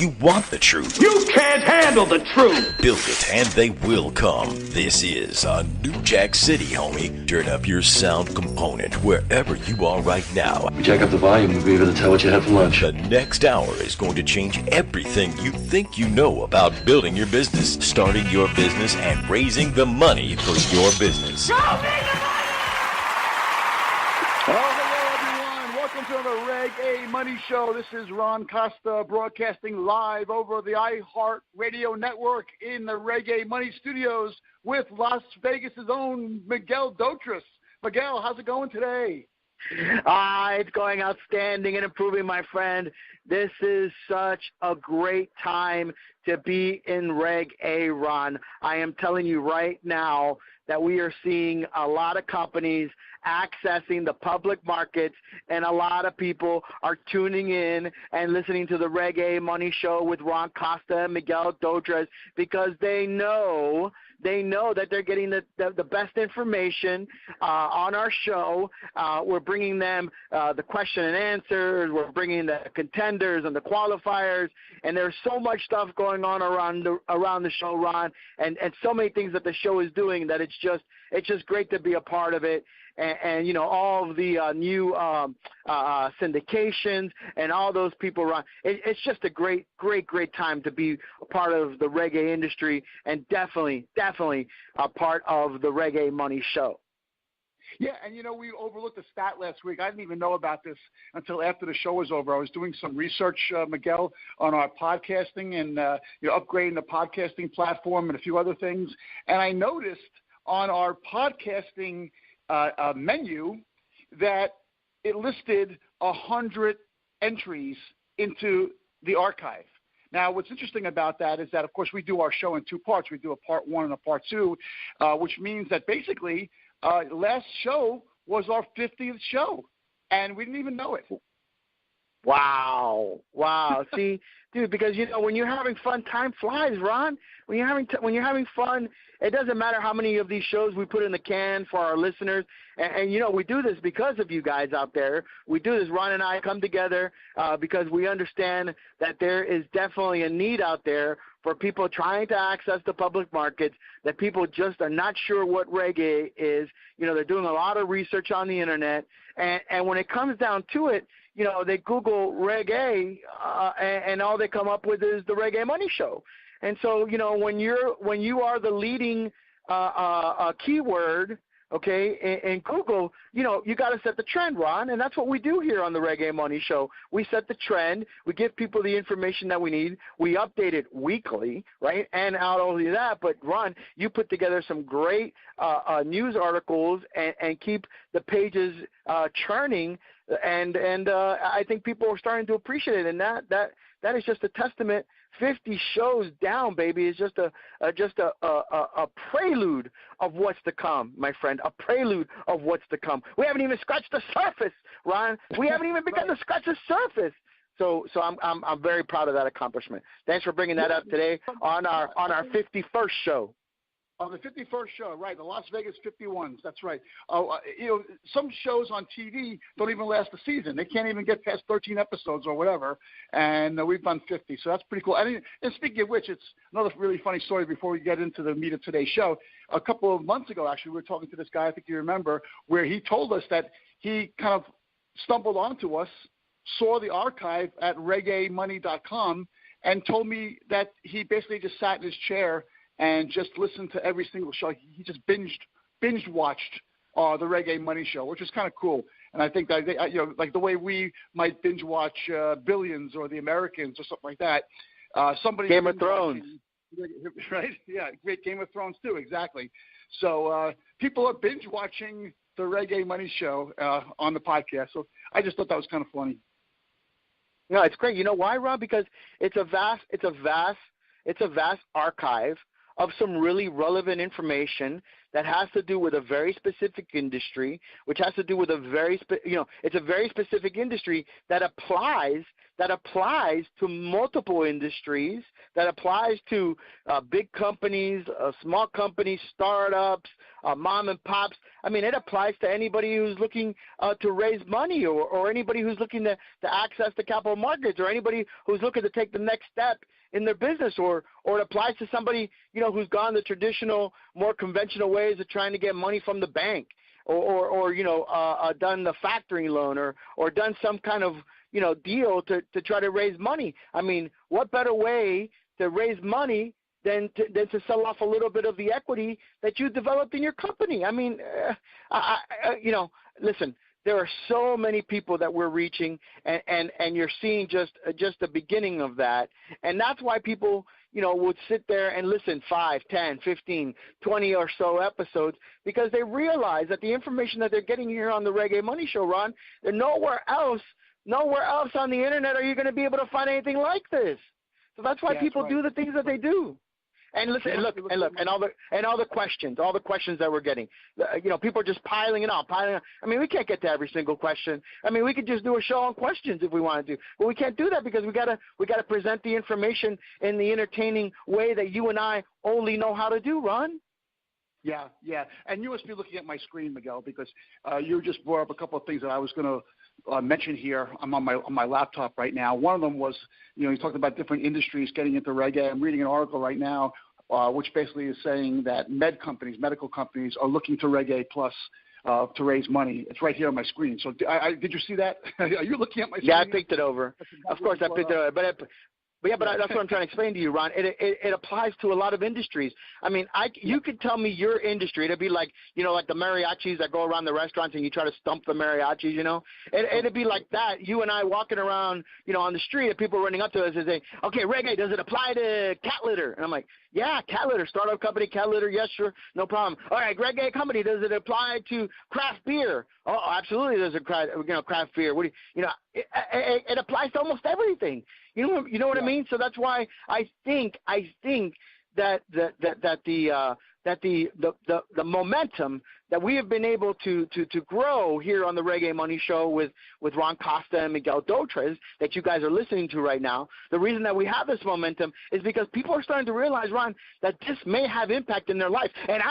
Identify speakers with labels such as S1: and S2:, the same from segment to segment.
S1: You want the truth.
S2: You can't handle the truth.
S1: Build it and they will come. This is a New Jack City, homie. Turn up your sound component wherever you are right now.
S3: We jack up the volume, we'll be able to tell what you had for lunch.
S1: The next hour is going to change everything you think you know about building your business, starting your business, and raising the money for your business.
S2: Welcome to the Reg.A Money Show. This is Ron Costa broadcasting live over the iHeart Radio Network in the Reg.A Money Studios with Las Vegas' own Miguel Dotris. Miguel, how's it going today?
S4: It's going outstanding and improving, my friend. This is such a great time to be in Reg.A, Ron. I am telling you right now that we are seeing a lot of companies accessing the public markets, and a lot of people are tuning in and listening to the Reg.A Money Show with Ron Costa and Miguel Dotris because they know that they're getting the best information on our show. We're bringing them the question and answers. We're bringing the contenders and the qualifiers, and there's so much stuff going on around the show, Ron, and so many things that the show is doing that it's just great to be a part of it. And you know, all of the new syndications and all those people around. It's just a great time to be a part of the Reg.A industry, and definitely a part of the Reg.A Money Show.
S2: Yeah, and you know, we overlooked a stat last week. I didn't even know about this until after the show was over. I was doing some research, Miguel, on our podcasting and upgrading the podcasting platform and a few other things. And I noticed on our podcasting menu that it listed 100 entries into the archive. Now, what's interesting about that is that, of course, we do our show in two parts. We do a part one and a part two, which means that basically last show was our 50th show, and we didn't even know it.
S4: Wow. See, dude, because, you know, when you're having fun, time flies, Ron. When you're having fun, it doesn't matter how many of these shows we put in the can for our listeners. And you know, we do this because of you guys out there. We do this, Ron and I come together because we understand that there is definitely a need out there for people trying to access the public markets, that people just are not sure what Reg.A is. You know, they're doing a lot of research on the Internet. And when it comes down to it, you know, they Google Reg.A and all they come up with is the Reg.A Money Show. And so, you know, when you are the leading keyword, okay, in Google, you know, you got to set the trend, Ron, and that's what we do here on the Reg.A Money Show. We set the trend. We give people the information that we need. We update it weekly, right? And not only that, but Ron, you put together some great news articles and keep the pages churning, and I think people are starting to appreciate it, and that is just a testament. 50 shows down, baby, is just a prelude of what's to come, my friend. A prelude of what's to come. We haven't even scratched the surface, Ron. We haven't even begun to scratch the surface. So I'm very proud of that accomplishment. Thanks for bringing that up today on our 51st show.
S2: On the 51st show, right, the Las Vegas 51s, that's right. You know, some shows on TV don't even last a season. They can't even get past 13 episodes or whatever, and we've done 50, so that's pretty cool. And speaking of which, it's another really funny story before we get into the meat of today's show. A couple of months ago, actually, we were talking to this guy, I think you remember, where he told us that he kind of stumbled onto us, saw the archive at regamoney.com, and told me that he basically just sat in his chair and just listened to every single show. He just binge watched the Reg.A Money Show, which is kind of cool. And I think that you know, like the way we might binge watch Billions or The Americans or something like that. Somebody
S4: Game of Thrones,
S2: right? Yeah, great Game of Thrones too, exactly. So people are binge watching the Reg.A Money Show on the podcast. So I just thought that was kind of funny.
S4: No, it's great. You know why, Rob? Because it's a vast archive of some really relevant information that has to do with a very specific industry, which has to do with it's a very specific industry that applies that applies to multiple industries, that applies to big companies, small companies, startups, mom and pops. I mean, it applies to anybody who's looking to raise money, or anybody who's looking to access the capital markets, or anybody who's looking to take the next step in their business, or it applies to somebody, who's gone the traditional, more conventional ways of trying to get money from the bank, or done the factoring loan, or done some kind of, deal to try to raise money. I mean, what better way to raise money than to sell off a little bit of the equity that you developed in your company? I mean, listen, there are so many people that we're reaching, and you're seeing just the beginning of that. And that's why people, would sit there and listen 5, 10, 15, 20 or so episodes, because they realize that the information that they're getting here on the Reg.A Money Show, Ron, they're nowhere else on the internet are you going to be able to find anything like this. So that's why people do the things that they do. And listen, and all the questions that we're getting, people are just piling it on. I mean, we can't get to every single question. I mean, we could just do a show on questions if we wanted to, but we can't do that because we gotta present the information in the entertaining way that you and I only know how to do, Ron.
S2: Yeah, and you must be looking at my screen, Miguel, because you just brought up a couple of things that I was going to mention here. I'm on my laptop right now. One of them was, you talked about different industries getting into Reg.A. I'm reading an article right now, which basically is saying that medical companies are looking to Reg.A Plus to raise money. It's right here on my screen. So did you see that? Are you looking at my screen?
S4: Yeah, I picked it over. Of course, I picked it over. But that's what I'm trying to explain to you, Ron. It applies to a lot of industries. I mean, you could tell me your industry. It'd be like, like the mariachis that go around the restaurants and you try to stump the mariachis, It'd be like that. You and I walking around, on the street, and people running up to us and saying, okay, Reg.A, does it apply to cat litter? And I'm like, yeah, cat litter, startup company, cat litter, yes, sure, no problem. All right, Reg.A company, does it apply to craft beer? Oh, absolutely, there's a craft beer. What do it applies to almost everything. You know what I mean? So that's why I think that the momentum that we have been able to grow here on the Reg.A Money Show with Ron Costa and Miguel Dotres that you guys are listening to right now, the reason that we have this momentum is because people are starting to realize, Ron, that this may have impact in their life. And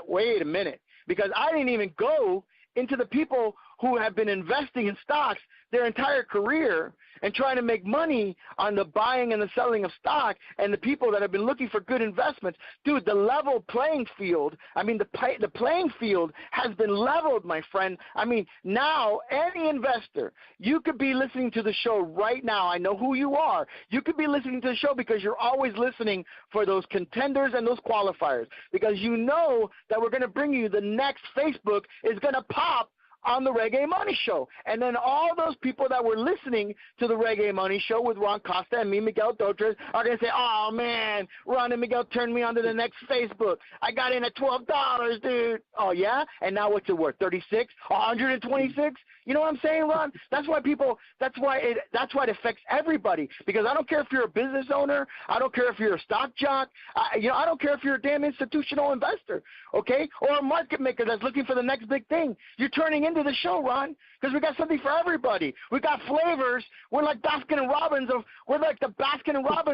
S4: wait a minute, because I didn't even go into the people who have been investing in stocks their entire career and trying to make money on the buying and the selling of stock, and the people that have been looking for good investments. Dude, the level playing field, the playing field has been leveled, my friend. I mean, now any investor, you could be listening to the show right now. I know who you are. You could be listening to the show because you're always listening for those contenders and those qualifiers, because you know that we're going to bring you the next Facebook is going to pop on the Reg.A Money Show. And then all those people that were listening to the Reg.A Money Show with Ron Costa and me, Miguel Dotres, are going to say, oh, man, Ron and Miguel turned me on to the next Facebook. I got in at $12, dude. Oh, yeah? And now what's it worth, 36, 126? You know what I'm saying, Ron? That's why it affects everybody, because I don't care if you're a business owner. I don't care if you're a stock jock. I don't care if you're a damn institutional investor, okay, or a market maker that's looking for the next big thing. You're turning into the show, Ron, because we got something for everybody. We got flavors. We're like the Baskin and Robbins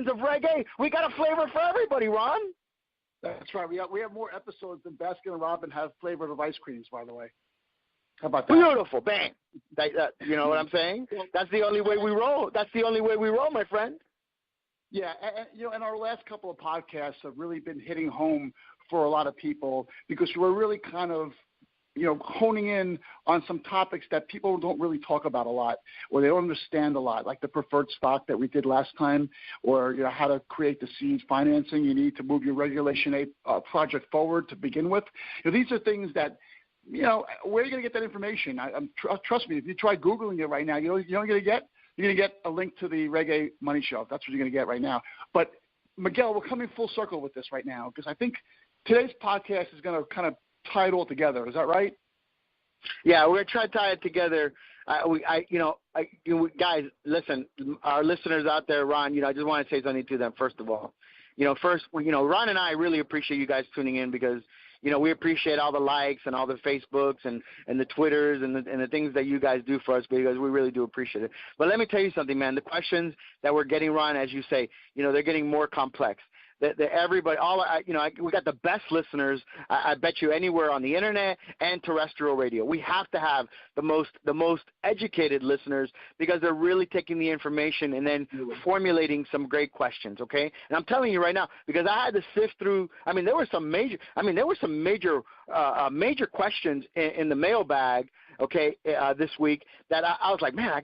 S4: of Reg.A. We got a flavor for everybody, Ron.
S2: That's right. We have more episodes than Baskin and Robbins have flavors of ice creams, by the way. How about that?
S4: Beautiful. Bang. You know what I'm saying? That's the only way we roll. My friend.
S2: Yeah, and our last couple of podcasts have really been hitting home for a lot of people, because we're really kind of, honing in on some topics that people don't really talk about a lot, or they don't understand a lot, like the preferred stock that we did last time, or how to create the seed financing you need to move your Regulation A project forward to begin with. These are things that, where are you going to get that information? Trust me, if you try Googling it right now, you're going to get a link to the Reg.A Money Show. That's what you're going to get right now. But, Miguel, we're coming full circle with this right now, because I think today's podcast is going to kind of tie it all together. Is that right?
S4: Yeah, we're going to try to tie it together. Guys, listen, our listeners out there, Ron, I just want to say something to them, first of all. Ron and I really appreciate you guys tuning in, because, we appreciate all the likes and all the Facebooks and the Twitters and the things that you guys do for us, because we really do appreciate it. But let me tell you something, man. The questions that we're getting, Ron, as you say, they're getting more complex. Everybody, we got the best listeners, I bet you, anywhere on the internet and terrestrial radio. We have to have the most educated listeners, because they're really taking the information and then formulating some great questions. Okay, and I'm telling you right now, because I had to sift through. There were some major questions in the mailbag. Okay, this week that I was like, man,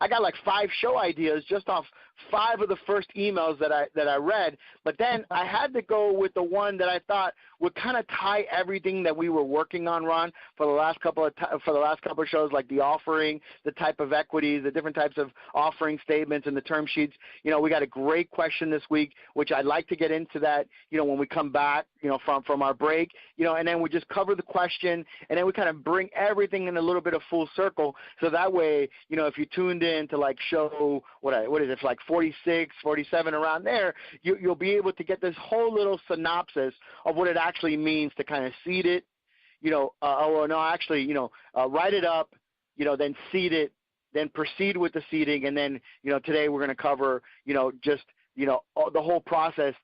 S4: I got like 5 show ideas just off 5 of the first emails that I read. But then I had to go with the one that I thought would kind of tie everything that we were working on, Ron, for the last couple of shows, like the offering, the type of equities, the different types of offering statements, and the term sheets. We got a great question this week, which I'd like to get into that, when we come back, from our break, and then we just cover the question, and then we kind of bring everything in a little bit of full circle. So that way, if you tuned in to like show, what is it, like 46, 47, around there, you'll be able to get this whole little synopsis of what it actually means to kind of seed it, write it up, then seed it, then proceed with the seeding. And then, today we're going to cover, the whole process,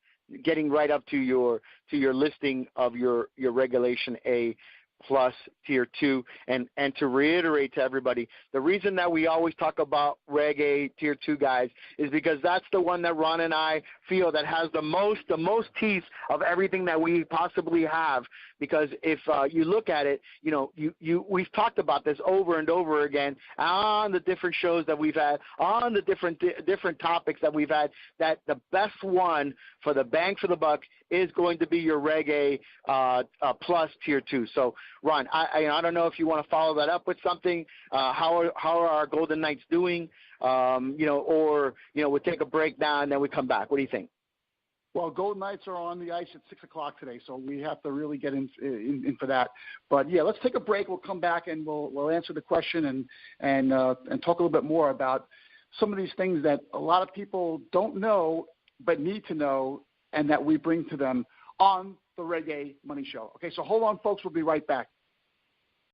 S4: getting right up to your listing of your Regulation A plus Tier 2. And to reiterate to everybody, the reason that we always talk about Reg.A Tier 2, guys, is because that's the one that Ron and I feel that has the most teeth of everything that we possibly have. Because if you look at it, we've talked about this over and over again on the different shows that we've had, on the different topics that we've had, that the best one for the bang for the buck is going to be your Reg.A plus Tier 2. So, Ron, I don't know if you want to follow that up with something. How are our Golden Knights doing? Or we'll take a break now and then we come back. What do you think?
S2: Well, Golden Knights are on the ice at 6 o'clock today, so we have to really get in for that. But yeah, let's take a break. We'll come back and we'll answer the question and talk a little bit more about some of these things that a lot of people don't know but need to know, and that we bring to them on the Reg.A Money Show. Okay, so hold on, folks. We'll be right back.